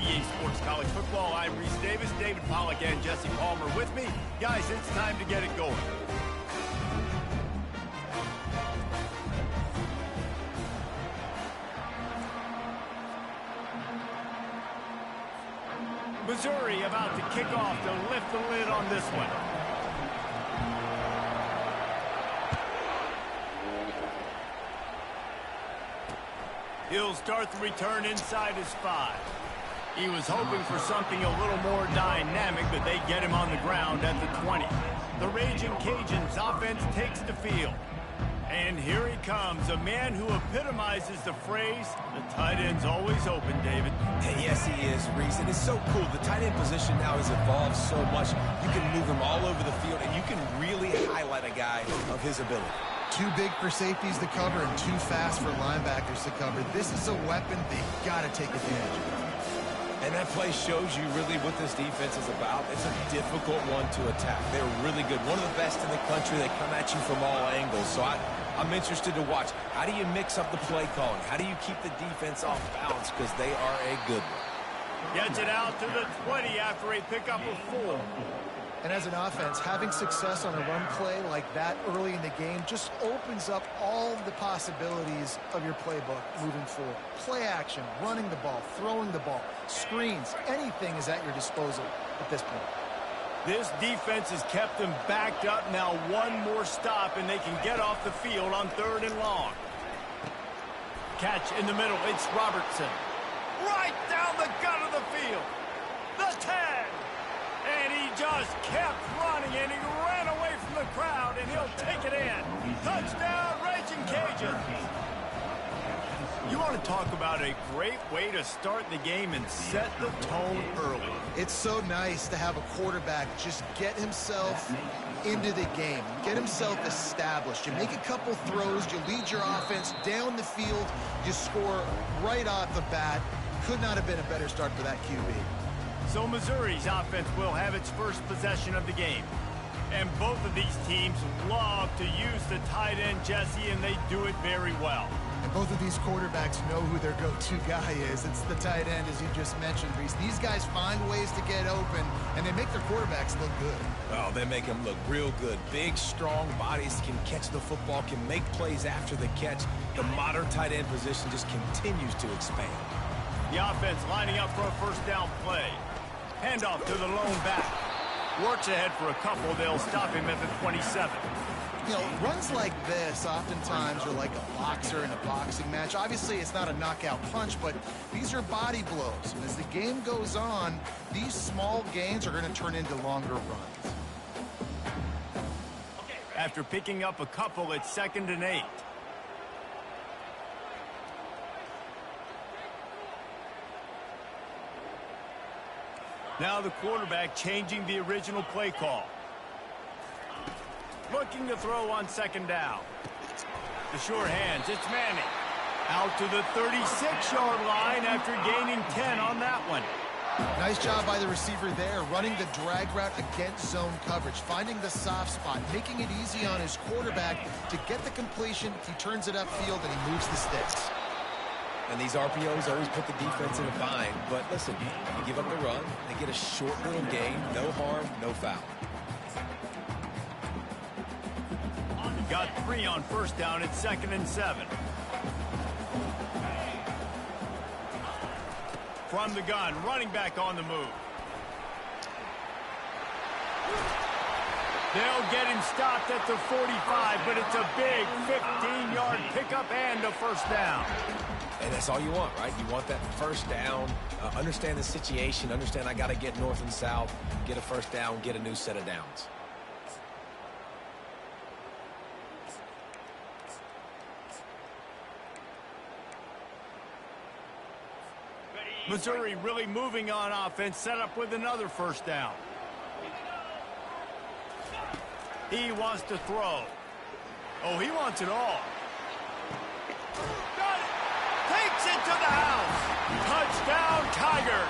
EA Sports College Football. I'm Reese Davis, David Pollack, and Jesse Palmer with me. Guys, it's time to get it going. Missouri about to kick off to lift the lid on this one. He'll start the return inside his 5. He was hoping for something a little more dynamic, but they get him on the ground at the 20. The Raging Cajuns offense takes the field. And here he comes, a man who epitomizes the phrase, the tight end's always open, David. Yes, he is, Reese. And it's so cool. The tight end position now has evolved so much. You can move him all over the field, and you can really highlight a guy of his ability. Too big for safeties to cover and too fast for linebackers to cover. This is a weapon they've got to take advantage of. And that play shows you really what this defense is about. It's a difficult one to attack. They're really good. One of the best in the country. They come at you from all angles. So I'm interested to watch. How do you mix up the play calling? How do you keep the defense off balance? Because they are a good one. Gets it out to the 20 after a pickup of 4. And as an offense, having success on a run play like that early in the game just opens up all the possibilities of your playbook moving forward. Play action, running the ball, throwing the ball, screens, anything is at your disposal at this point. This defense has kept them backed up. Now one more stop and they can get off the field on 3rd and long. Catch in the middle. It's Robertson. Right down the gut of the field. The 10. And he just kept running, and he ran away from the crowd, and he'll take it in. Touchdown, Raging Cajuns. You want to talk about a great way to start the game and set the tone early. It's so nice to have a quarterback just get himself into the game, get himself established. You make a couple throws, you lead your offense down the field, you score right off the bat. Could not have been a better start for that QB. So Missouri's offense will have its first possession of the game. And both of these teams love to use the tight end, Jesse, and they do it very well. And both of these quarterbacks know who their go-to guy is. It's the tight end, as you just mentioned, Reese. These guys find ways to get open, and they make their quarterbacks look good. Oh, they make them look real good. Big, strong bodies, can catch the football, can make plays after the catch. The modern tight end position just continues to expand. The offense lining up for a first down play. Handoff to the lone back. Works ahead for a couple. They'll stop him at the 27. You know, runs like this oftentimes are like a boxer in a boxing match. Obviously, it's not a knockout punch, but these are body blows. And as the game goes on, these small gains are going to turn into longer runs. After picking up a couple, it's 2nd and 8. Now the quarterback changing the original play call. Looking to throw on 2nd down. The sure hands, it's Manning. Out to the 36-yard line after gaining 10 on that one. Nice job by the receiver there, running the drag route against zone coverage, finding the soft spot, making it easy on his quarterback to get the completion. He turns it upfield and he moves the sticks. And these RPOs always put the defense in a bind. But listen, you give up the run, they get a short little gain, no harm, no foul. Got 3 on first down. It's 2nd and 7. From the gun, running back on the move. They'll get him stopped at the 45, but it's a big 15-yard pickup and a first down. And that's all you want, right? You want that first down, understand the situation, understand I got to get north and south, get a first down, get a new set of downs. Missouri really moving on offense, set up with another first down. He wants to throw. Oh, he wants it all. Got it! Takes it to the house. Touchdown, Tigers.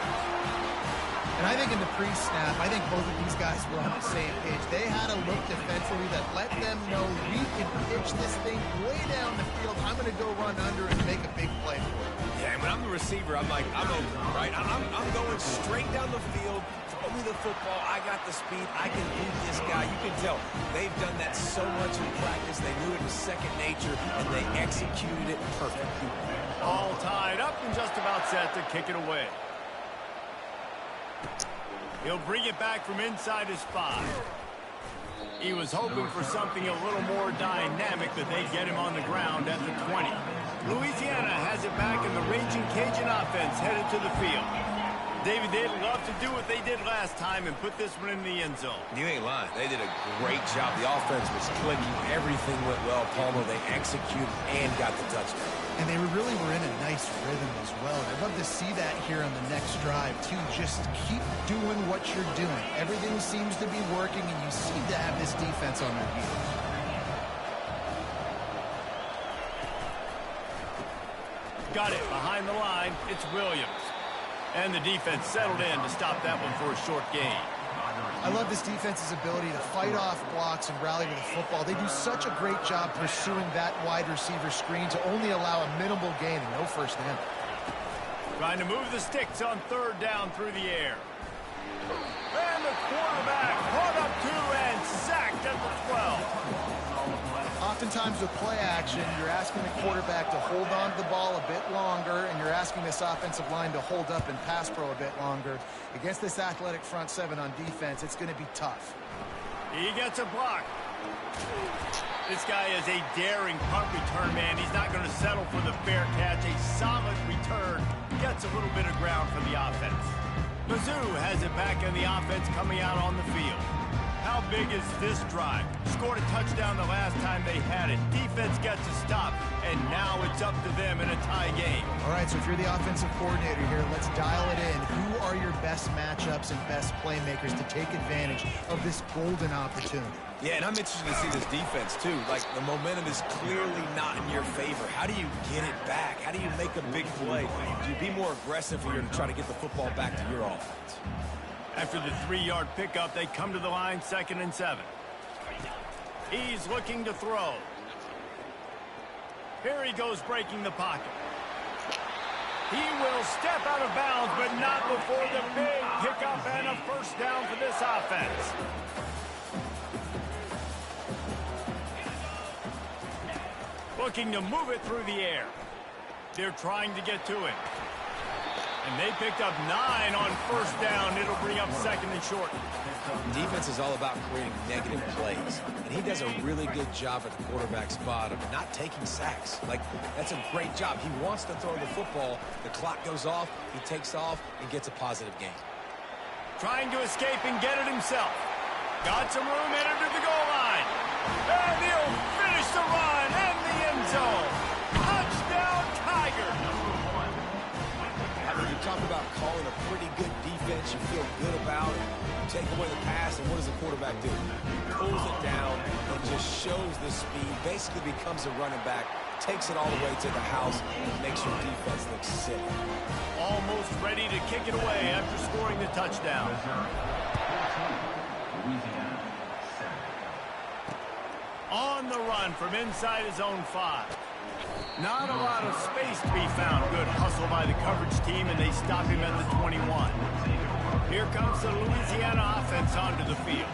And I think in the pre-snap, I think both of these guys were on the same page. They had a look defensively that let them know we can pitch this thing way down the field. I'm going to go run under and make a big play for it. Yeah, and when I'm the receiver, I'm like, I'm open, right? I'm going straight down the field. Throw me the football. I got the speed. I can beat this guy. You can tell they've done that so much in practice. They knew it was second nature, and they executed it perfectly. All tied up and just about set to kick it away. He'll bring it back from inside his 5. He was hoping for something a little more dynamic, but they get him on the ground at the 20. Louisiana has it back, and the Raging Cajun offense headed to the field. David, they'd love to do what they did last time and put this one in the end zone. You ain't lying. They did a great job. The offense was clicking. Everything went well. Palmer, they executed and got the touchdown. And they really were in a nice rhythm as well. I'd love to see that here on the next drive, too. Just keep doing what you're doing. Everything seems to be working, and you seem to have this defense on their heels. Got it behind the line. It's Williams. And the defense settled in to stop that one for a short gain. I love this defense's ability to fight off blocks and rally to the football. They do such a great job pursuing that wide receiver screen to only allow a minimal gain and no first down. Trying to move the sticks on third down through the air. And the quarterback caught up 2 and sacked at the 12. Oftentimes with play action, you're asking the quarterback to hold on to the ball a bit longer, and you're asking this offensive line to hold up and pass pro a bit longer. Against this athletic front 7 on defense, it's going to be tough. He gets a block. This guy is a daring punt return man. He's not going to settle for the fair catch. A solid return. Gets a little bit of ground for the offense. Mizzou has it back in the offense coming out on the field. How big is this drive? Scored a touchdown the last time they had it. Defense gets a stop, and now it's up to them in a tie game. All right, so if you're the offensive coordinator here, let's dial it in. Who are your best matchups and best playmakers to take advantage of this golden opportunity? Yeah, and I'm interested to see this defense, too. Like, the momentum is clearly not in your favor. How do you get it back? How do you make a big play? Do you be more aggressive here to try to get the football back to your offense? After the 3-yard pickup, they come to the line 2nd and 7. He's looking to throw. Here he goes breaking the pocket. He will step out of bounds, but not before the big pickup and a first down for this offense. Looking to move it through the air. They're trying to get to it. And they picked up 9 on first down. It'll bring up 2nd and short. Defense is all about creating negative plays, and he does a really good job at the quarterback spot of not taking sacks. Like, that's a great job. He wants to throw the football. The clock goes off, he takes off, and gets a positive gain. Trying to escape and get it himself. Got some room, headed to the goal line. And he'll finish the run in the end zone. Touchdown, Tiger. You talk about calling a pretty good defense. You feel good about it. You take away the pass, and what does the quarterback do? He pulls it down and just shows the speed. Basically becomes a running back, takes it all the way to the house, and makes your defense look sick. Almost ready to kick it away after scoring the touchdown. On the run from inside his own 5. Not a lot of space to be found. Good hustle by the coverage team, and they stop him at the 21. Here comes the Louisiana offense onto the field.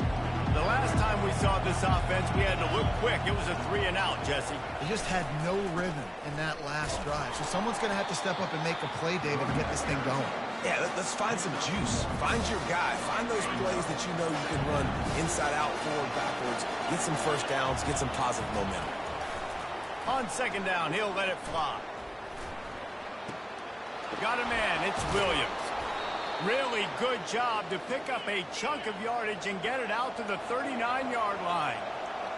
The last time we saw this offense, we had to look quick. It was a 3-and-out, Jesse. They just had no rhythm in that last drive. So someone's going to have to step up and make a play, David, to get this thing going. Yeah, let's find some juice. Find your guy. Find those plays that you know you can run inside out, forward, backwards. Get some first downs. Get some positive momentum. On 2nd down, he'll let it fly. Got a man. It's Williams. Really good job to pick up a chunk of yardage and get it out to the 39-yard line.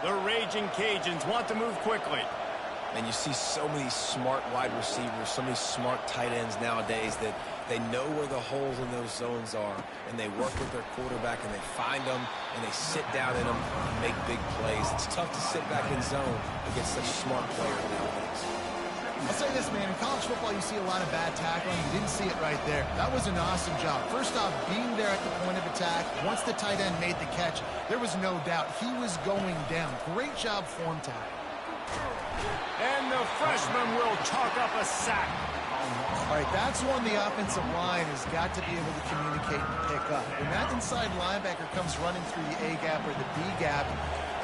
The Raging Cajuns want to move quickly. And you see so many smart wide receivers, so many smart tight ends nowadays that they know where the holes in those zones are, and they work with their quarterback, and they find them, and they sit down in them and make big plays. It's tough to sit back in zone against such smart players nowadays. I'll say this, man. In college football, you see a lot of bad tackling. You didn't see it right there. That was an awesome job. First off, being there at the point of attack. Once the tight end made the catch, there was no doubt he was going down. Great job form tackle. And the freshman will chalk up a sack. All right, that's one the offensive line has got to be able to communicate and pick up. When that inside linebacker comes running through the A gap or the B gap,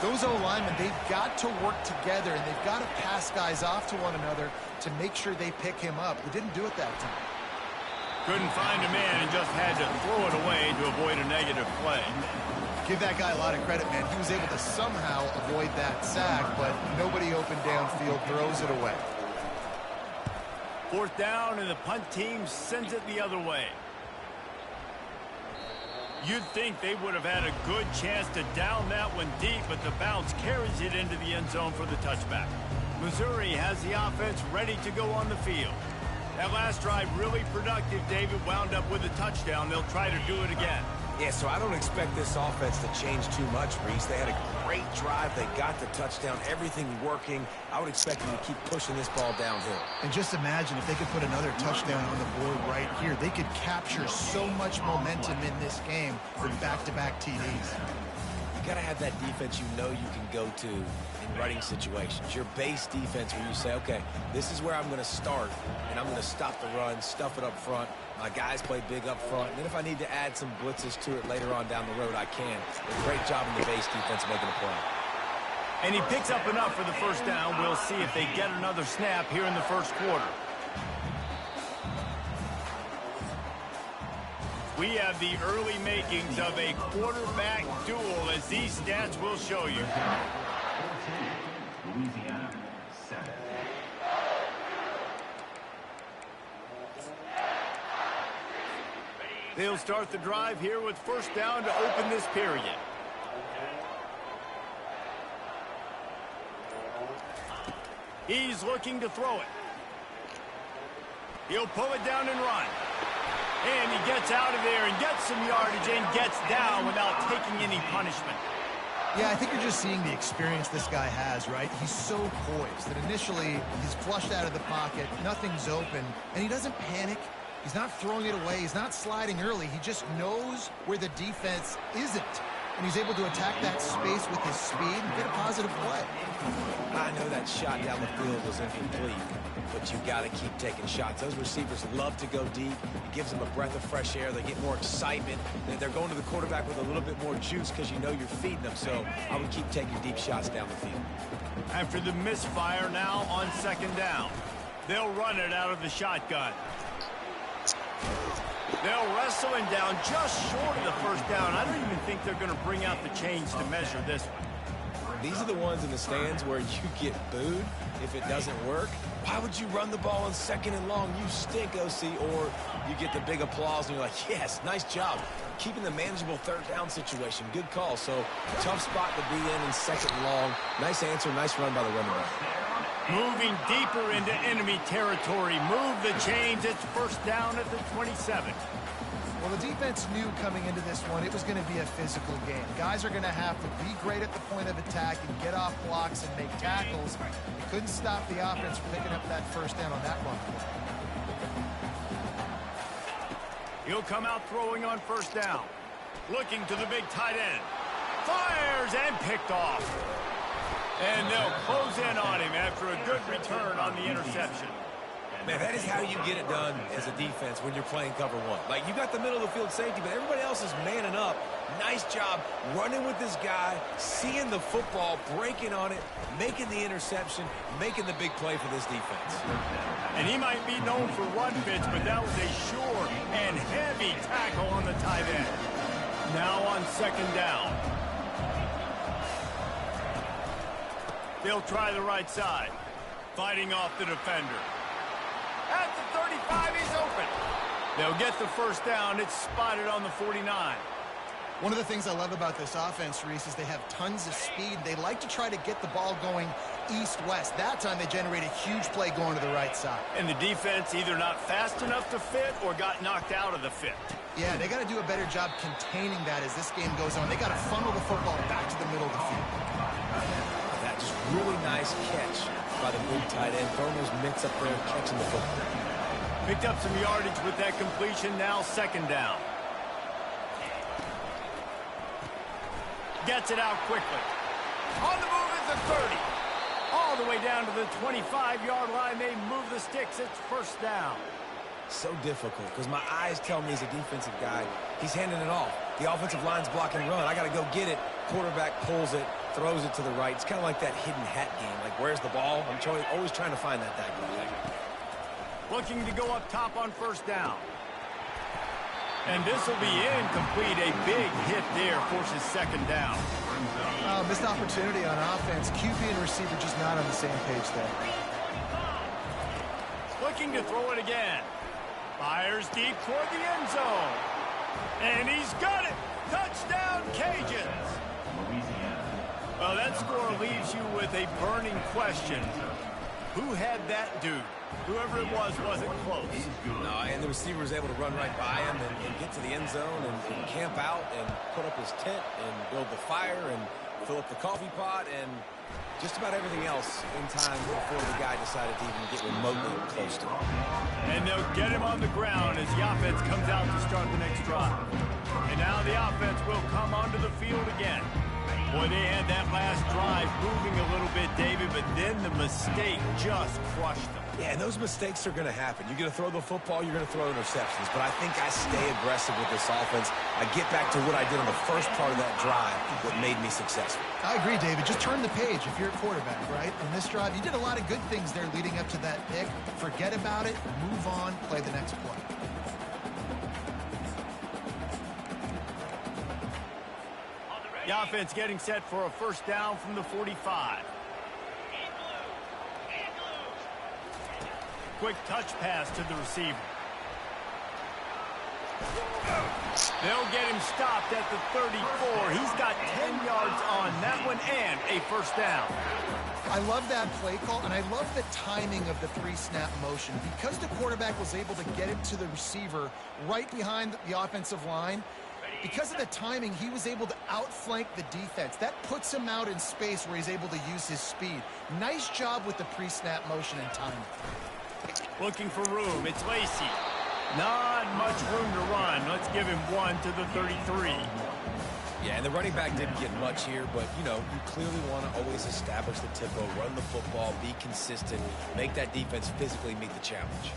those O-linemen, they've got to work together, and they've got to pass guys off to one another to make sure they pick him up. They didn't do it that time. Couldn't find a man and just had to throw it away to avoid a negative play. Give that guy a lot of credit, man. He was able to somehow avoid that sack, but nobody open downfield, throws it away. Fourth down, and the punt team sends it the other way. You'd think they would have had a good chance to down that one deep, but the bounce carries it into the end zone for the touchback. Missouri has the offense ready to go on the field. That last drive really productive. David wound up with a touchdown. They'll try to do it again. Yeah, so I don't expect this offense to change too much, Reese. They had a great drive. They got the touchdown. Everything working. I would expect them to keep pushing this ball downhill. And just imagine if they could put another touchdown on the board right here. They could capture so much momentum in this game with back-to-back TDs. You got to have that defense you know you can go to in running situations. Your base defense where you say, okay, this is where I'm going to start, and I'm going to stop the run, stuff it up front. My guys play big up front. And then if I need to add some blitzes to it later on down the road, I can. A great job in the base defense making a play. And he picks up enough for the first down. We'll see if they get another snap here in the first quarter. We have the early makings of a quarterback duel, as these stats will show you. Louisiana, 7. They'll start the drive here with first down to open this period. He's looking to throw it. He'll pull it down and run. And he gets out of there and gets some yardage and gets down without taking any punishment. Yeah, I think you're just seeing the experience this guy has, right? He's so poised that initially he's flushed out of the pocket, nothing's open, and he doesn't panic. He's not throwing it away. He's not sliding early. He just knows where the defense isn't. And he's able to attack that space with his speed and get a positive play. I know that shot down the field was incomplete, but you got to keep taking shots. Those receivers love to go deep. It gives them a breath of fresh air. They get more excitement. They're going to the quarterback with a little bit more juice because you know you're feeding them. So I would keep taking deep shots down the field. After the misfire now on second down, they'll run it out of the shotgun. They'll wrestle him down just short of the first down. I don't even think they're going to bring out the chains to measure this one. These are the ones in the stands where you get booed if it doesn't work. Why would you run the ball on second and long? You stink, OC. Or you get the big applause and you're like, yes, nice job. Keeping the manageable third down situation. Good call. So tough spot to be in second and long. Nice answer, nice run by the running back. Moving deeper into enemy territory. Move the chains. It's first down at the 27. Well, the defense knew coming into this one it was going to be a physical game. Guys are going to have to be great at the point of attack and get off blocks and make tackles. They couldn't stop the offense from picking up that first down on that run. He'll come out throwing on first down. Looking to the big tight end. Fires and picked off. And they'll close in on him after a good return on the interception. Man, that is how you get it done as a defense when you're playing cover one. Like, you got the middle of the field safety, but everybody else is manning up. Nice job running with this guy, seeing the football, breaking on it, making the interception, making the big play for this defense. And he might be known for run fits, but that was a sure and heavy tackle on the tight end. Now on second down. They'll try the right side. Fighting off the defender. At the 35, he's open. They'll get the first down. It's spotted on the 49. One of the things I love about this offense, Reese, is they have tons of speed. They like to try to get the ball going east-west. That time they generate a huge play going to the right side. And the defense either not fast enough to fit or got knocked out of the fit. Yeah, they got to do a better job containing that as this game goes on. They got to funnel the football back to the middle of the field. That just really nice catch by the big tight end, throwing those mitts up there, catching the football. Picked up some yardage with that completion. Now second down. Gets it out quickly. On the move is the 30. All the way down to the 25-yard line. They move the sticks. It's first down. So difficult because my eyes tell me as a defensive guy, he's handing it off. The offensive line's blocking run. I got to go get it. Quarterback pulls it, throws it to the right. It's kind of like that hidden hat game. Like, where's the ball? I'm always trying to find that guy. Looking to go up top on first down. And this will be incomplete. A big hit there forces second down. Missed opportunity on offense. QB and receiver just not on the same page there. Looking to throw it again. Fires deep toward the end zone. And he's got it. Touchdown, Cajuns. Well, that score leaves you with a burning question. Who had that dude? Whoever it was wasn't close. No, and the receiver was able to run right by him and get to the end zone and camp out and put up his tent and build the fire and fill up the coffee pot and just about everything else in time before the guy decided to even get remotely close to him. And they'll get him on the ground as the offense comes out to start the next drive. And now the offense will come onto the field again. Boy, they had that last drive moving a little bit, David, but then the mistake just crushed them. Yeah, and those mistakes are going to happen. You're going to throw the football, you're going to throw interceptions. But I think I stay aggressive with this offense. I get back to what I did on the first part of that drive, what made me successful. I agree, David. Just turn the page if you're a quarterback, right? In this drive, you did a lot of good things there leading up to that pick. Forget about it, move on, play the next play. The offense getting set for a first down from the 45. Quick touch pass to the receiver. They'll get him stopped at the 34. He's got 10 yards on that one and a first down. I love that play call, and I love the timing of the three-snap motion. Because the quarterback was able to get it to the receiver right behind the offensive line, because of the timing, he was able to outflank the defense. That puts him out in space where he's able to use his speed. Nice job with the pre-snap motion and timing. Looking for room. It's Lacey. Not much room to run. Let's give him one to the 33. Yeah, and the running back didn't get much here, but, you know, you clearly want to always establish the tempo, run the football, be consistent, make that defense physically meet the challenge.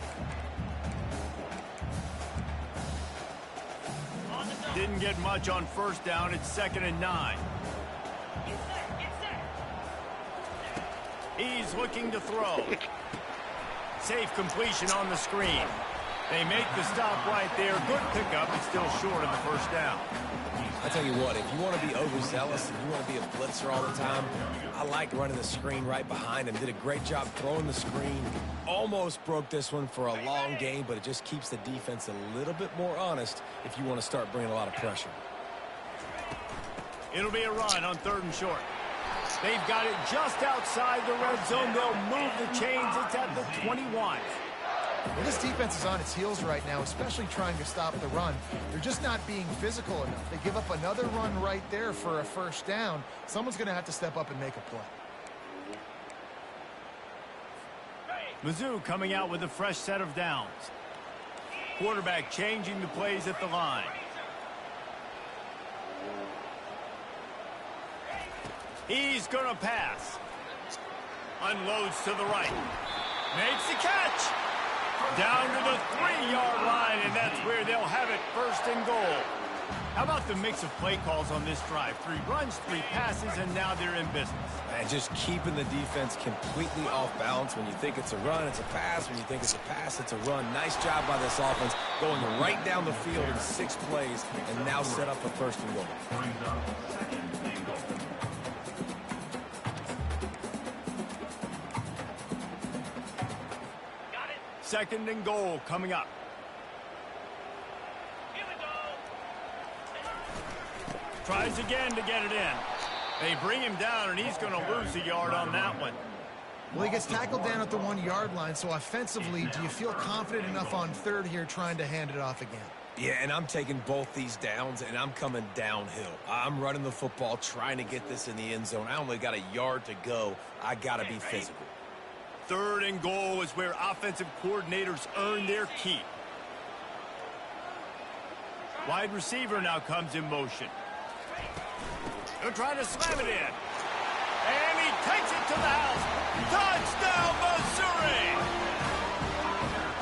Didn't get much on first down. It's 2nd and 9. He's looking to throw. Safe completion on the screen. They make the stop right there. Good pickup. It's still short of the first down. I tell you what, if you want to be overzealous and you want to be a blitzer all the time, I like running the screen right behind him. Did a great job throwing the screen. Almost broke this one for a long game, but it just keeps the defense a little bit more honest if you want to start bringing a lot of pressure. It'll be a run on 3rd and short. They've got it just outside the red zone. They'll move the chains. It's at the 21. Well, this defense is on its heels right now, especially trying to stop the run. They're just not being physical enough. They give up another run right there for a first down. Someone's going to have to step up and make a play. Mizzou coming out with a fresh set of downs. Quarterback changing the plays at the line. He's going to pass. Unloads to the right. Makes the catch. Down to the 3-yard line, and that's where they'll have it, 1st and goal. How about the mix of play calls on this drive? 3 runs, 3 passes, and now they're in business. And just keeping the defense completely off balance. When you think it's a run, it's a pass. When you think it's a pass, it's a run. Nice job by this offense, going right down the field in 6 plays, and now set up a 1st and goal. 2nd and goal coming up. Tries again to get it in. They bring him down, and he's going to lose a yard on that one. Well, he gets tackled down at the 1-yard line, so offensively, do you feel confident enough on 3rd here trying to hand it off again? Yeah, and I'm taking both these downs, and I'm coming downhill. I'm running the football, trying to get this in the end zone. I only got a yard to go. I got to be physical. Third and goal is where offensive coordinators earn their keep. Wide receiver now comes in motion. He'll try to slam it in. And he takes it to the house. Touchdown, Missouri!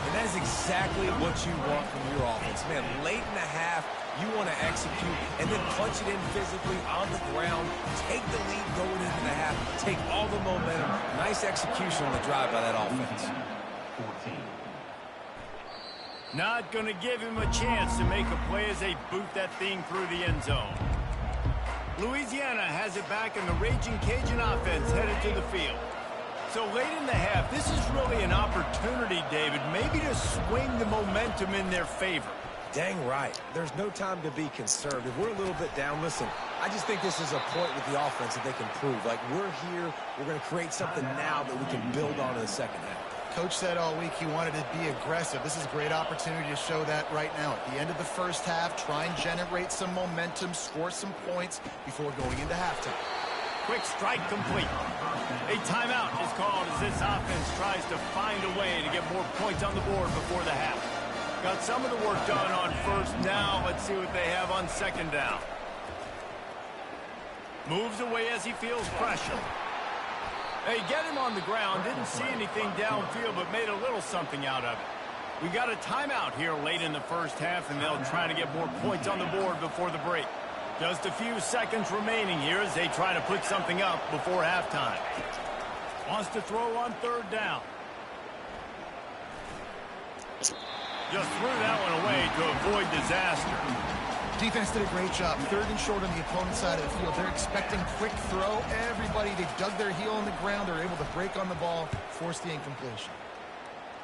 And that is exactly what you want from your offense. Man, late in the half, you want to execute and then punch it in physically on the ground, take the lead going into the half, take all the momentum. Nice execution on the drive by that offense. Not going to give him a chance to make a play as they boot that thing through the end zone. Louisiana has it back, and the Raging Cajun offense headed to the field. So late in the half, this is really an opportunity, David, maybe to swing the momentum in their favor. Dang right. There's no time to be concerned. If we're a little bit down, listen, I just think this is a point with the offense that they can prove. Like, we're here, we're going to create something now that we can build on in the second half. Coach said all week he wanted to be aggressive. This is a great opportunity to show that right now. At the end of the first half, try and generate some momentum, score some points before going into halftime. Quick strike complete. A timeout is called as this offense tries to find a way to get more points on the board before the half. Got some of the work done on first. Now let's see what they have on second down. Moves away as he feels pressure. They get him on the ground. Didn't see anything downfield, but made a little something out of it. We got a timeout here late in the first half, and they'll try to get more points on the board before the break. Just a few seconds remaining here as they try to put something up before halftime. Wants to throw on third down. Just threw that one away to avoid disaster. Defense did a great job. Third and short on the opponent's side of the field. They're expecting quick throw. Everybody, they dug their heel on the ground. They're able to break on the ball, force the incompletion.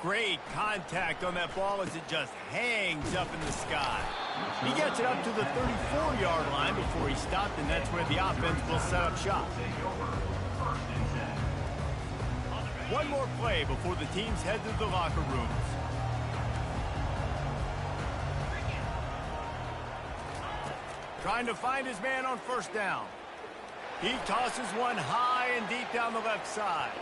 Great contact on that ball as it just hangs up in the sky. He gets it up to the 34-yard line before he stopped, and that's where the offense will set up shop. One more play before the teams head to the locker rooms. Trying to find his man on first down. He tosses one high and deep down the left side.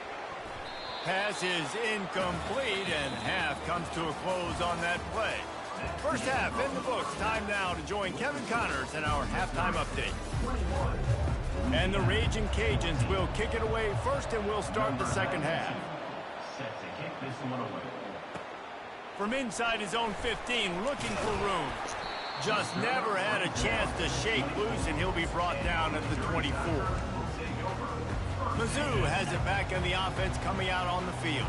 Pass is incomplete, and half comes to a close on that play. First half in the books. Time now to join Kevin Connors in our halftime update. And the Raging Cajuns will kick it away first, and we'll start the second half. From inside his own 15, looking for room. Just never had a chance to shake loose, and he'll be brought down at the 24. Mizzou has it back in the offense coming out on the field.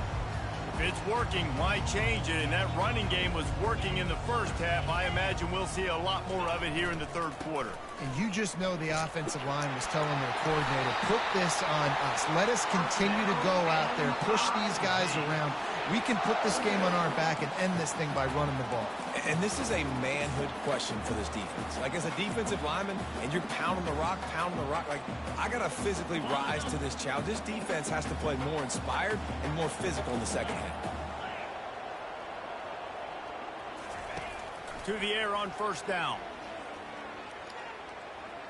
If it's working, why change it? And that running game was working in the first half. I imagine we'll see a lot more of it here in the third quarter. And you just know the offensive line was telling their coordinator, put this on us. Let us continue to go out there, push these guys around. We can put this game on our back and end this thing by running the ball. And this is a manhood question for this defense. Like, as a defensive lineman, and you're pounding the rock, like, I got to physically rise to this challenge. This defense has to play more inspired and more physical in the second half. To the air on first down.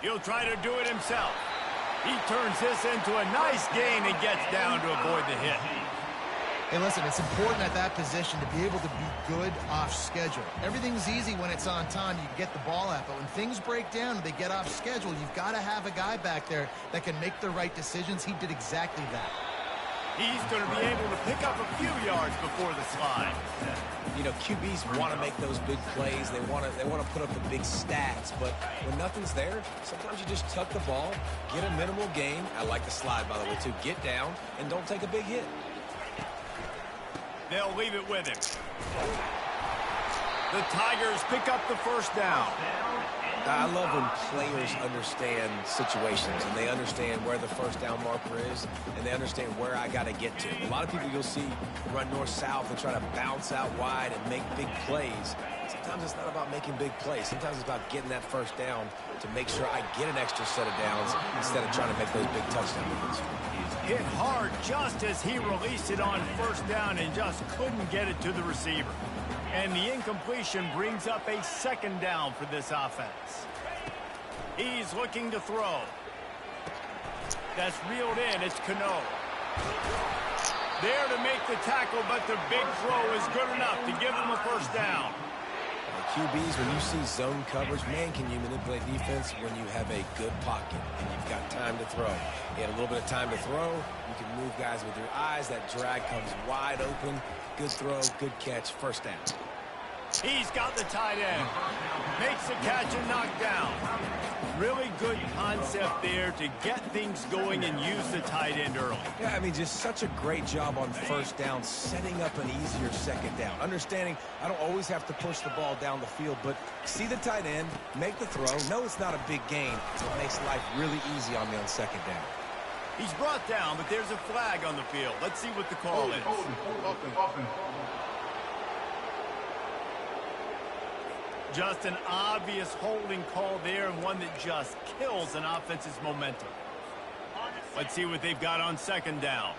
He'll try to do it himself. He turns this into a nice gain and gets down to avoid the hit. Hey, listen, it's important at that position to be able to be good off schedule. Everything's easy when it's on time. You get the ball out. But when things break down and they get off schedule, you've got to have a guy back there that can make the right decisions. He did exactly that. He's going to be able to pick up a few yards before the slide. You know, QBs want to make those big plays. They want to put up the big stats. But when nothing's there, sometimes you just tuck the ball, get a minimal gain. I like the slide, by the way, too. Get down and don't take a big hit. They'll leave it with him. The Tigers pick up the first down. I love when players understand situations and they understand where the first down marker is and they understand where I got to get to. A lot of people you'll see run north-south and try to bounce out wide and make big plays. Sometimes it's not about making big plays. Sometimes it's about getting that first down to make sure I get an extra set of downs instead of trying to make those big touchdown movements. Hit hard just as he released it on first down and just couldn't get it to the receiver. And the incompletion brings up a second down for this offense. He's looking to throw. That's reeled in. It's Cano. There to make the tackle, but the big throw is good enough to give them a first down. QBs, when you see zone coverage, man, can you manipulate defense when you have a good pocket and you've got time to throw. You had a little bit of time to throw. You can move guys with your eyes. That drag comes wide open. Good throw, good catch, first down. He's got the tight end. Makes the catch and knocked down. Really good concept there to get things going and use the tight end early. Yeah, I mean, just such a great job on first down, setting up an easier second down. Understanding I don't always have to push the ball down the field, but see the tight end, make the throw. No, it's not a big gain. It makes life really easy on me on second down. He's brought down, but there's a flag on the field. Let's see what the call is. Just an obvious holding call there, and one that just kills an offense's momentum. Let's see what they've got on second down.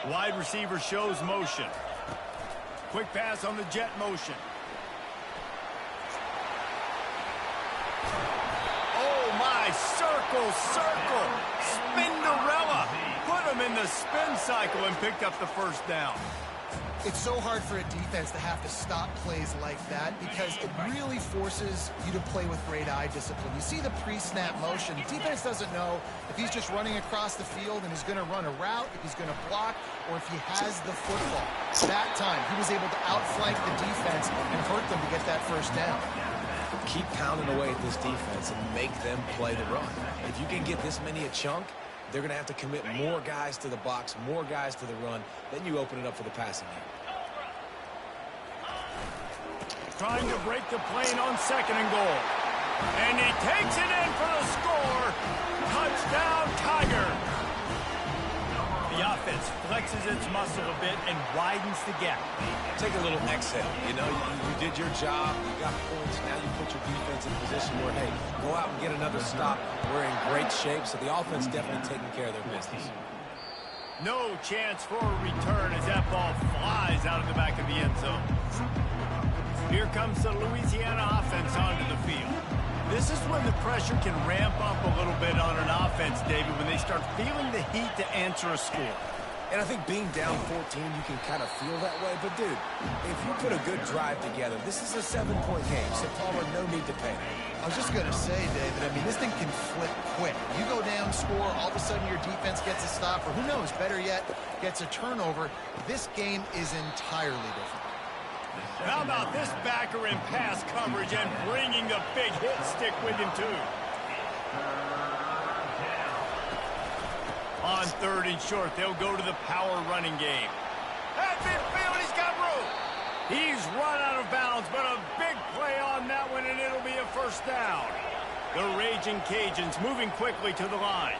Wide receiver shows motion. Quick pass on the jet motion. Oh my, circle, Spinderella. Put him in the spin cycle and picked up the first down. It's so hard for a defense to have to stop plays like that because it really forces you to play with great eye discipline. You see the pre-snap motion. The defense doesn't know if he's just running across the field and he's going to run a route, if he's going to block, or if he has the football. That time, he was able to outflank the defense and hurt them to get that first down. Keep pounding away at this defense and make them play the run. If you can get this many a chunk, they're going to have to commit more guys to the box, more guys to the run. Then you open it up for the passing game. Trying to break the plane on second and goal. And he takes it in for the score. Touchdown, Tiger. The offense flexes its muscle a bit and widens the gap. Take a little exhale. You know, you did your job. You got points. Now you put your defense in a position where, hey, go out and get another stop. We're in great shape, so the offense definitely taking care of their business. No chance for a return as that ball flies out of the back of the end zone. Here comes the Louisiana offense onto the field. This is when the pressure can ramp up a little bit on an offense, David, when they start feeling the heat to answer a score. And I think being down 14, you can kind of feel that way. But, dude, if you put a good drive together, this is a 7-point game. So, Palmer, no need to panic. I was just going to say, David, I mean, this thing can flip quick. You go down, score, all of a sudden your defense gets a stop, or who knows, better yet, gets a turnover. This game is entirely different. How about this backer in pass coverage and bringing the big hit stick with him, too? On third and short, they'll go to the power running game. At midfield, he's got room. He's run out of bounds, but a big play on that one, and it'll be a first down. The Raging Cajuns moving quickly to the line.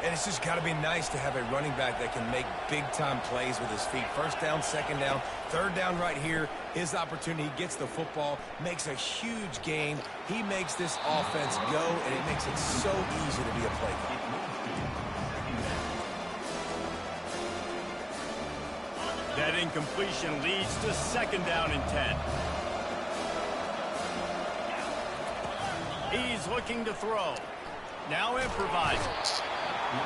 And it's just got to be nice to have a running back that can make big-time plays with his feet. First down, second down, third down right here. His opportunity, he gets the football, makes a huge gain. He makes this offense go, and it makes it so easy to be a playmaker. That incompletion leads to second down and 10. He's looking to throw. Now improvises.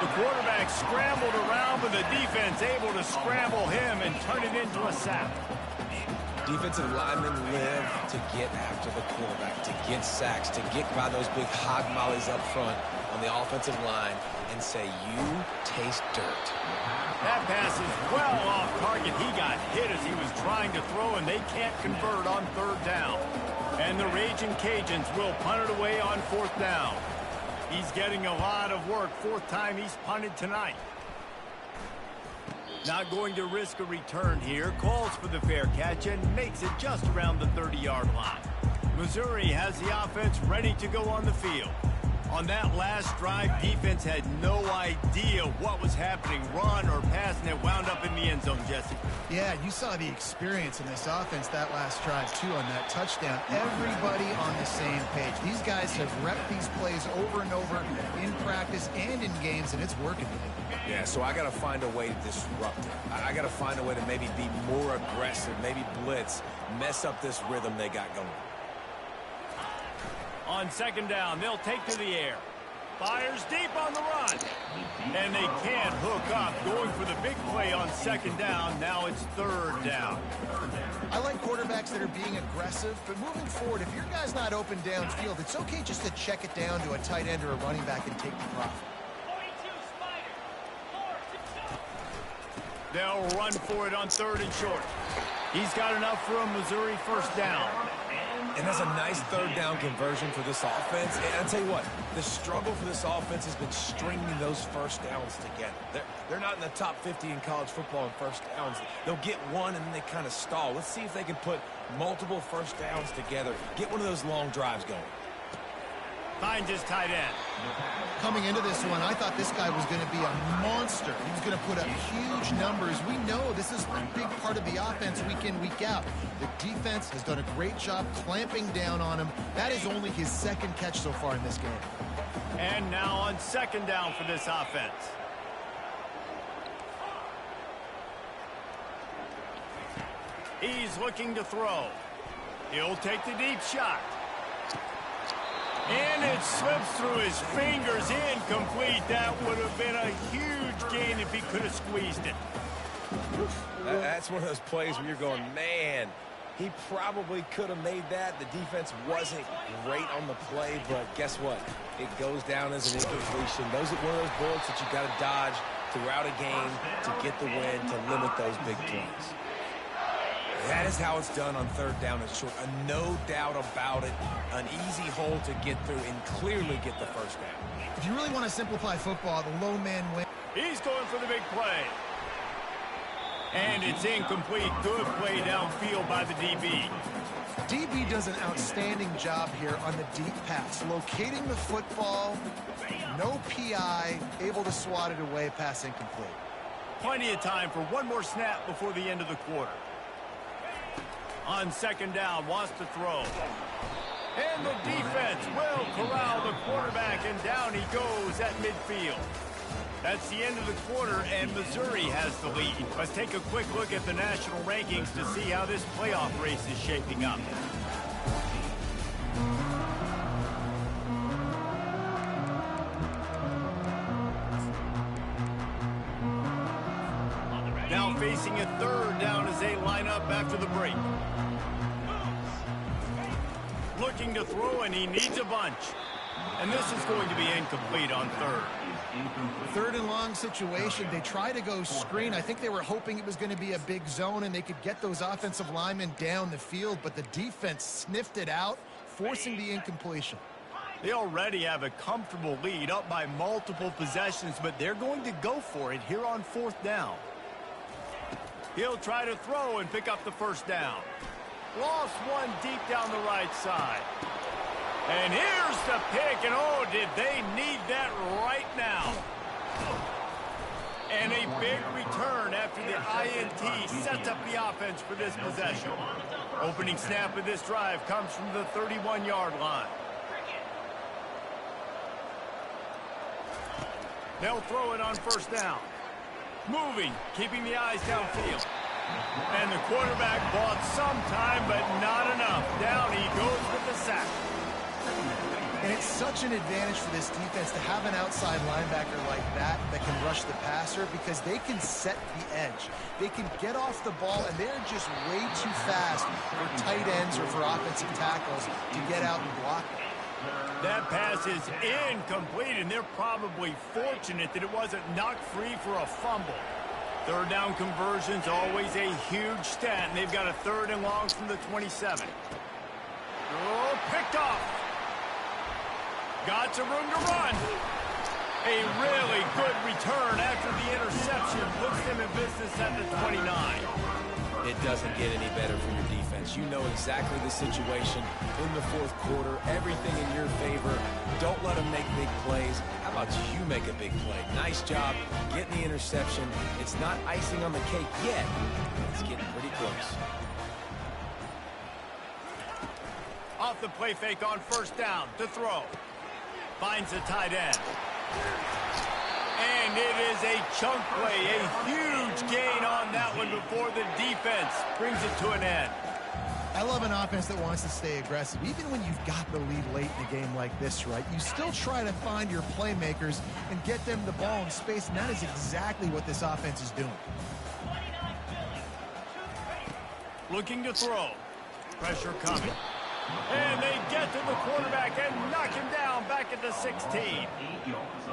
The quarterback scrambled around, but the defense able to scramble him and turn it into a sack. Defensive linemen live to get after the quarterback, to get sacks, to get by those big hog mollies up front on the offensive line and say, you taste dirt. That pass is well off target. He got hit as he was trying to throw, and they can't convert on third down. And the Raging Cajuns will punt it away on fourth down. He's getting a lot of work. Fourth time he's punted tonight. Not going to risk a return here. Calls for the fair catch and makes it just around the 30-yard line. Missouri has the offense ready to go on the field. On that last drive, defense had no idea what was happening, run or pass, and it wound up in the end zone, Jesse. Yeah, you saw the experience in this offense that last drive, too, on that touchdown. Everybody on the same page. These guys have repped these plays over and over in practice and in games, and it's working. Yeah, so I got to find a way to disrupt it. I got to find a way to maybe be more aggressive, maybe blitz, mess up this rhythm they got going. On second down, they'll take to the air. Fires deep on the run. And they can't hook up. Going for the big play on second down. Now it's third down. I like quarterbacks that are being aggressive, but moving forward, if your guy's not open downfield, it's okay just to check it down to a tight end or a running back and take the profit. They'll run for it on third and short. He's got enough for a Missouri first down. And that's a nice third down conversion for this offense. And I'll tell you what, the struggle for this offense has been stringing those first downs together. They're not in the top 50 in college football in first downs. They'll get one and then they kind of stall. Let's see if they can put multiple first downs together. Get one of those long drives going. Finds his tight end. Coming into this one, I thought this guy was going to be a monster. He was going to put up huge numbers. We know this is a big part of the offense week in, week out. The defense has done a great job clamping down on him. That is only his second catch so far in this game. And now on second down for this offense. He's looking to throw. He'll take the deep shot. And it slips through his fingers, incomplete. That would have been a huge gain if he could have squeezed it. That's one of those plays where you're going, man, he probably could have made that. The defense wasn't great on the play, but guess what? It goes down as an incompletion. Those are one of those bullets that you got to dodge throughout a game to get the win, to limit those big plays. That is how it's done on third down and short. No doubt about it. An easy hole to get through and clearly get the first down. If you really want to simplify football, the lone man wins. He's going for the big play. And it's incomplete. Good play downfield by the DB. DB does an outstanding job here on the deep pass. Locating the football, no PI, able to swat it away, pass incomplete. Plenty of time for one more snap before the end of the quarter. On second down, wants to throw. And the defense will corral the quarterback, and down he goes at midfield. That's the end of the quarter, and Missouri has the lead. Let's take a quick look at the national rankings to see how this playoff race is shaping up. Now facing a third down as they line up after the break. Looking to throw, and he needs a bunch. And this is going to be incomplete on third. Third and long situation. They try to go screen. I think they were hoping it was going to be a big zone and they could get those offensive linemen down the field, but the defense sniffed it out, forcing the incompletion. They already have a comfortable lead, up by multiple possessions, but they're going to go for it here on fourth down. He'll try to throw and pick up the first down. Lost one deep down the right side. And here's the pick, and oh, did they need that right now. And a big return after the INT sets up the offense for this possession. Opening snap of this drive comes from the 31-yard line. They'll throw it on first down. Moving, keeping the eyes downfield. And the quarterback bought some time, but not enough. Down he goes with the sack. And it's such an advantage for this defense to have an outside linebacker like that can rush the passer, because they can set the edge. They can get off the ball, and they're just way too fast for tight ends or for offensive tackles to get out and block it. That pass is incomplete, and they're probably fortunate that it wasn't knocked free for a fumble. Third down conversion's always a huge stat, and they've got a third and long from the 27. Oh, picked off. Got some room to run. A really good return after the interception puts them in business at the 29. It doesn't get any better for your defense. You know exactly the situation in the fourth quarter. Everything in your favor. Don't let them make big plays. How about you make a big play? Nice job getting the interception. It's not icing on the cake yet. It's getting pretty close. Off the play fake on first down to throw. Finds a tight end. And it is a chunk play, a huge gain on that one before the defense brings it to an end. I love an offense that wants to stay aggressive. Even when you've got the lead late in a game like this, right, you still try to find your playmakers and get them the ball in space, and that is exactly what this offense is doing. Looking to throw. Pressure coming. And they get to the quarterback and knock him down back at the 16.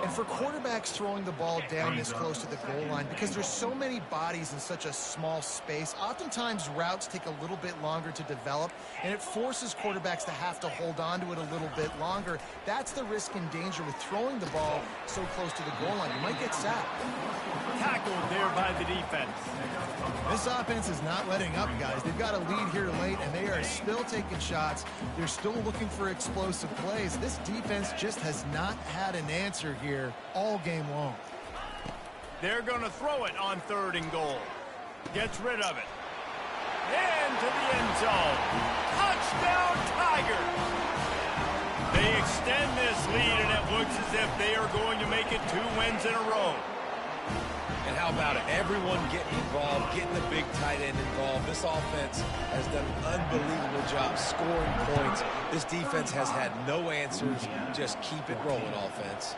And for quarterbacks throwing the ball down this close to the goal line, because there's so many bodies in such a small space, oftentimes routes take a little bit longer to develop, and it forces quarterbacks to have to hold on to it a little bit longer. That's the risk and danger with throwing the ball so close to the goal line. You might get sacked. Tackled there by the defense. This offense is not letting up, guys. They've got a lead here late, and they are still taking shots. They're still looking for explosive plays. This defense just has not had an answer here all game long. They're going to throw it on 3rd and goal. Gets rid of it. Into the end zone. Touchdown, Tigers! They extend this lead, and it looks as if they are going to make it 2 wins in a row. And how about it? Everyone getting involved, getting the big tight end involved. This offense has done an unbelievable job scoring points. This defense has had no answers. Just keep it rolling, offense.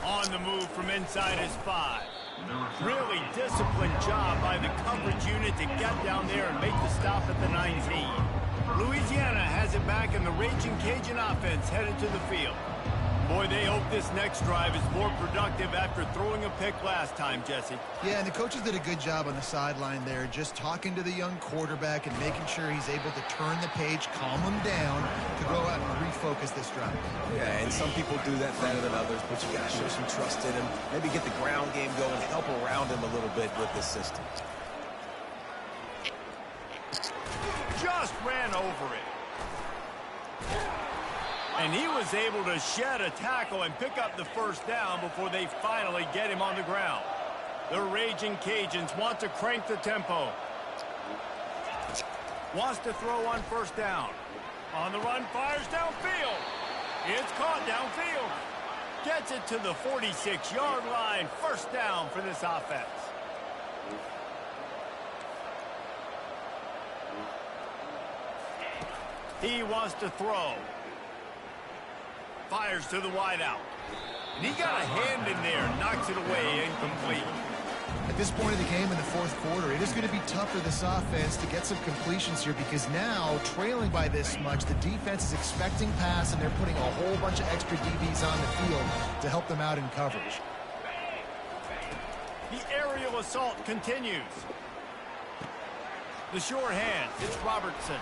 On the move from inside his 5. Really disciplined job by the coverage unit to get down there and make the stop at the 19. Louisiana has it back, and the Raging Cajun offense headed to the field. Boy, they hope this next drive is more productive after throwing a pick last time, Jesse. Yeah, and the coaches did a good job on the sideline there, just talking to the young quarterback and making sure he's able to turn the page, calm him down, to go out and refocus this drive. Yeah, and some people do that better than others, but you got to show some trust in him. Maybe get the ground game going, help around him a little bit with this system. Just ran over it. And he was able to shed a tackle and pick up the 1st down before they finally get him on the ground. The Raging Cajuns want to crank the tempo. Wants to throw on 1st down. On the run, fires downfield. It's caught downfield. Gets it to the 46-yard line. 1st down for this offense. He wants to throw. Fires to the wideout. And he got a hand in there, knocks it away, incomplete. At this point of the game in the 4th quarter, it is going to be tough for this offense to get some completions here, because now, trailing by this much, the defense is expecting pass, and they're putting a whole bunch of extra DBs on the field to help them out in coverage. The aerial assault continues. The sure hand, it's Robertson.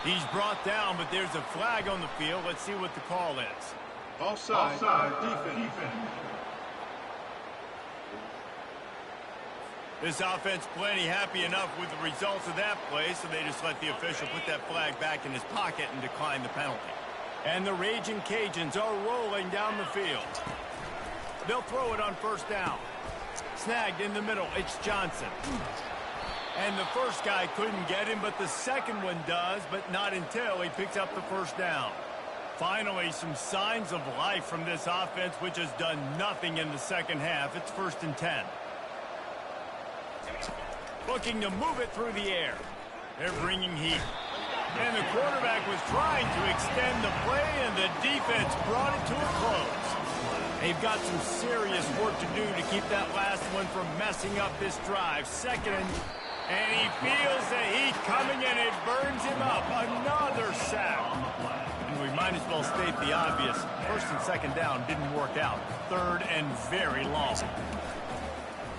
He's brought down, but there's a flag on the field. Let's see what the call is. Offside. Defense. This offense plenty happy enough with the results of that play, so they just let the official put that flag back in his pocket and decline the penalty. And the Raging Cajuns are rolling down the field. They'll throw it on 1st down. Snagged in the middle, it's Johnson. And the first guy couldn't get him, but the second one does, but not until he picks up the 1st down. Finally, some signs of life from this offense, which has done nothing in the second half. It's 1st and 10. Looking to move it through the air. They're bringing heat. And the quarterback was trying to extend the play, and the defense brought it to a close. They've got some serious work to do to keep that last one from messing up this drive. 2nd and he feels the heat coming, and it burns him up. Another sack. And we might as well state the obvious. 1st and 2nd down didn't work out. 3rd and very long.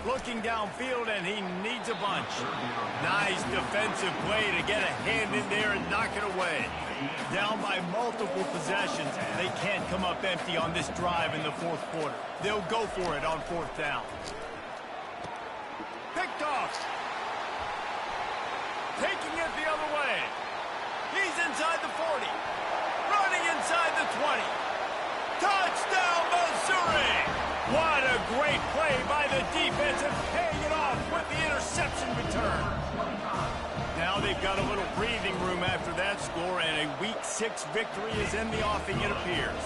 Looking downfield, and he needs a bunch. Nice defensive play to get a hand in there and knock it away. Down by multiple possessions. They can't come up empty on this drive in the 4th quarter. They'll go for it on 4th down. Picked off. Taking it the other way. He's inside the 40. Running inside the 20. Touchdown, Missouri! What a great play by the defense, and paying it off with the interception return. Now they've got a little breathing room after that score, and a Week 6 victory is in the offing, it appears.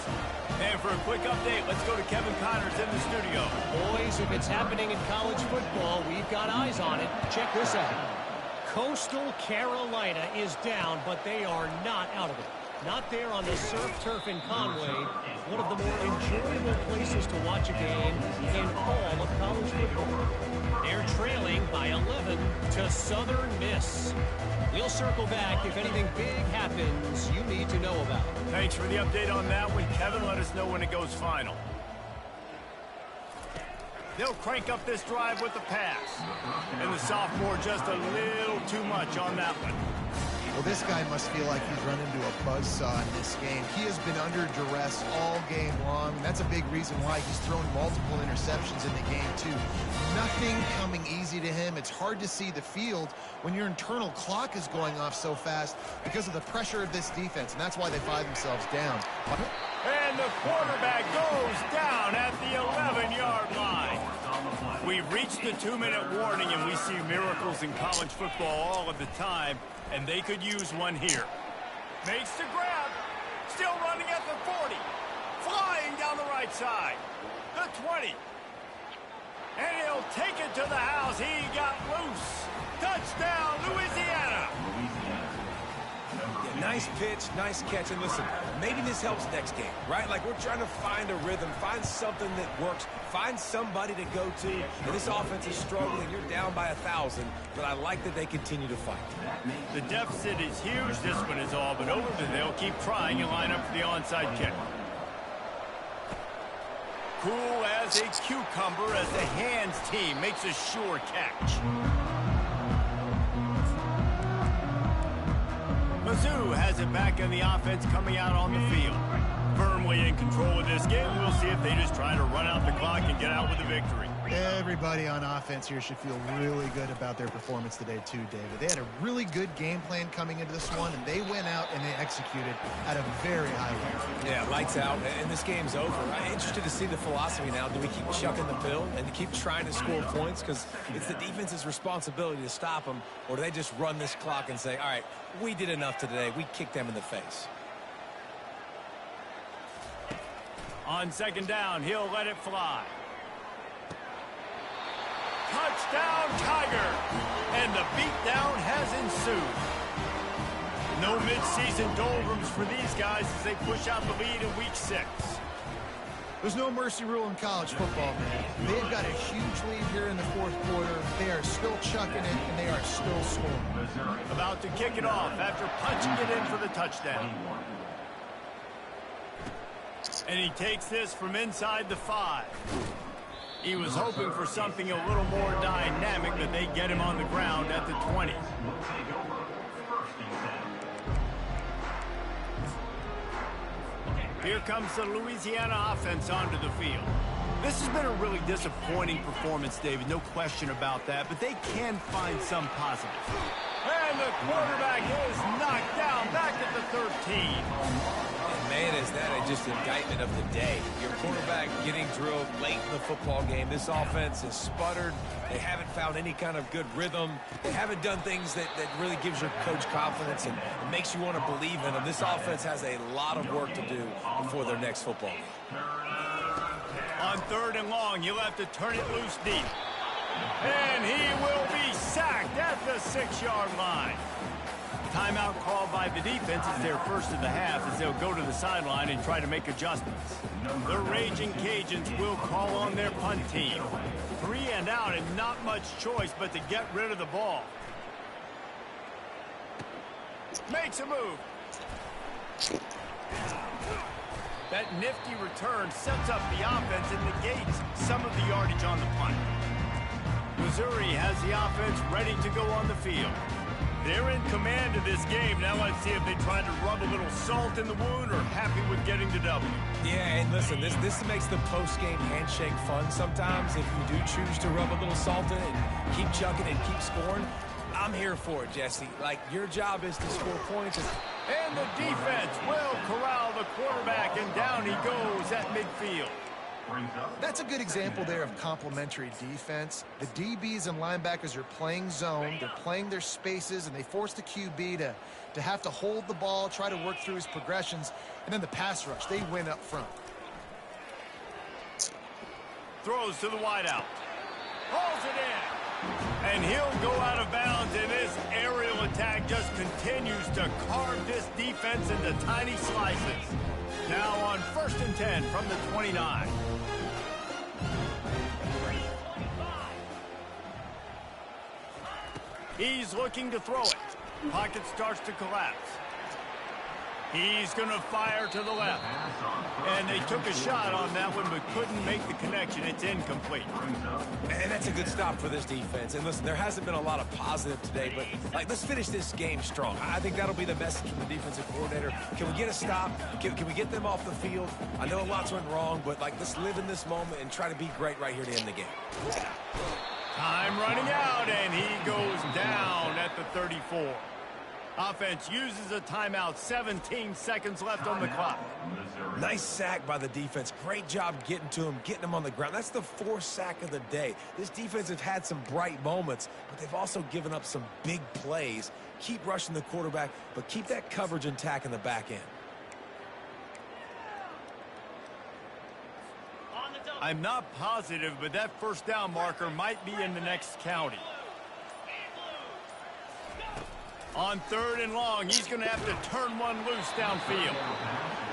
And for a quick update, let's go to Kevin Connors in the studio. Boys, if it's happening in college football, we've got eyes on it. Check this out. Coastal Carolina is down, but they are not out of it. Not there on the surf turf in Conway, one of the more enjoyable places to watch a game in all of college football. They're trailing by 11 to Southern Miss. We'll circle back if anything big happens you need to know about. Thanks for the update on that one, Kevin. Let us know when it goes final. They'll crank up this drive with the pass. And the sophomore just a little too much on that one. Well, this guy must feel like he's run into a buzzsaw in this game. He has been under duress all game long. That's a big reason why he's thrown multiple interceptions in the game, too. Nothing coming easy to him. It's hard to see the field when your internal clock is going off so fast because of the pressure of this defense, and that's why they find themselves down. And the quarterback goes down at the 11-yard line. We've reached the 2-minute warning, and we see miracles in college football all of the time, and they could use one here. Makes the grab. Still running at the 40. Flying down the right side. The 20. And he'll take it to the house. He got loose. Touchdown, Louisiana. Yeah, nice pitch, nice catch. And listen, maybe this helps next game, right? Like, we're trying to find a rhythm, find something that works, find somebody to go to. And this offense is struggling. You're down by 1,000, but I like that they continue to fight. The deficit is huge. This one is all but over, but they'll keep trying and line up for the onside kick. Cool as a cucumber as the hands team makes a sure catch. Mizzou has it back in the offense coming out on the field. Firmly in control of this game. We'll see if they just try to run out the clock and get out with a victory. Everybody on offense here should feel really good about their performance today, too, David. They had a really good game plan coming into this one, and they went out and they executed at a very high level. Yeah, lights out, and this game's over. I'm interested to see the philosophy now. Do we keep chucking the pill and keep trying to score points? Because it's the defense's responsibility to stop them, or do they just run this clock and say, all right, we did enough today. We kicked them in the face. On second down, he'll let it fly. Touchdown, Tiger! And the beatdown has ensued. No midseason doldrums for these guys as they push out the lead in week 6. There's no mercy rule in college football, man. They've got a huge lead here in the fourth quarter. They are still chucking it, and they are still scoring. About to kick it off after punching it in for the touchdown. And he takes this from inside the 5. He was hoping for something a little more dynamic, but they get him on the ground at the 20. Here comes the Louisiana offense onto the field. This has been a really disappointing performance, David, no question about that, but they can find some positives. And the quarterback is knocked down back at the 13. Man, is that just indictment of the day. Your quarterback getting drilled late in the football game. This offense has sputtered. They haven't found any kind of good rhythm. They haven't done things that really gives your coach confidence and makes you want to believe in them. This offense has a lot of work to do before their next football game. On third and long, you'll have to turn it loose deep. And he will be sacked at the 6-yard line. Timeout called by the defense is their first of the half as they'll go to the sideline and try to make adjustments. The Raging Cajuns will call on their punt team. 3 and out and not much choice but to get rid of the ball. Makes a move. That nifty return sets up the offense and negates some of the yardage on the punt. Missouri has the offense ready to go on the field. They're in command of this game. Now let's see if they try to rub a little salt in the wound or happy with getting the W. Yeah, and listen, this makes the post-game handshake fun sometimes. If you do choose to rub a little salt in it and keep chucking and keep scoring, I'm here for it, Jesse. Like, your job is to score points. And the defense will corral the quarterback, and down he goes at midfield. That's a good example there of complementary defense. The DBs and linebackers are playing zone, they're playing their spaces, and they force the QB to have to hold the ball, try to work through his progressions, and then the pass rush, they win up front. Throws to the wideout. Hauls it in. And he'll go out of bounds, and this aerial attack just continues to carve this defense into tiny slices. Now on 1st and 10 from the 29. He's looking to throw it. Pocket starts to collapse. He's going to fire to the left. And they took a shot on that one, but couldn't make the connection. It's incomplete. And that's a good stop for this defense. And listen, there hasn't been a lot of positive today, but let's finish this game strong. I think that'll be the message from the defensive coordinator. Can we get a stop? Can we get them off the field? I know lots went wrong, but let's live in this moment and try to be great right here to end the game. Time running out, and he goes down at the 34. Offense uses a timeout. 17 seconds left on the clock. Nice sack by the defense. Great job getting to him, getting him on the ground. That's the 4th sack of the day. This defense has had some bright moments, but they've also given up some big plays. Keep rushing the quarterback, but keep that coverage intact in the back end. I'm not positive, but that 1st down marker might be in the next county. On 3rd and long, he's going to have to turn one loose downfield.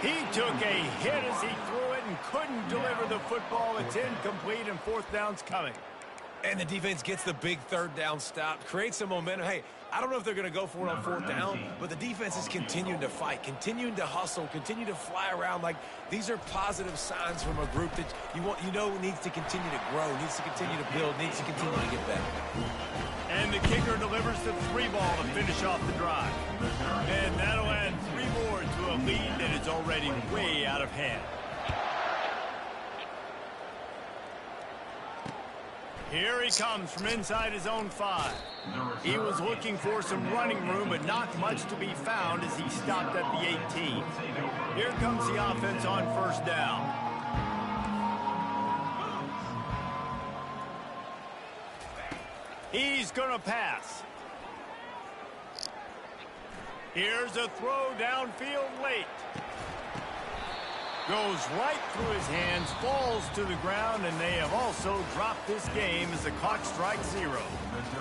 He took a hit as he threw it and couldn't deliver the football. It's incomplete, and 4th down's coming. And the defense gets the big 3rd down stop, creates some momentum. Hey, I don't know if they're going to go for it on 4th down, but the defense is continuing to fight, continuing to hustle, continue to fly around. These are positive signs from a group that you know needs to continue to grow, needs to continue to build, needs to continue to get better. And the kicker delivers the 3-ball to finish off the drive. And that'll add 3 more to a lead that is already way out of hand. Here he comes from inside his own 5. He was looking for some running room, but not much to be found as he stopped at the 18. Here comes the offense on 1st down. He's going to pass. Here's a throw downfield late. Goes right through his hands, falls to the ground, and they have also dropped this game as the clock strikes 0.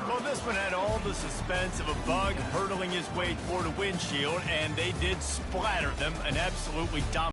Well, this one had all the suspense of a bug hurtling his way toward a windshield, and they did splatter them, an absolutely dominant.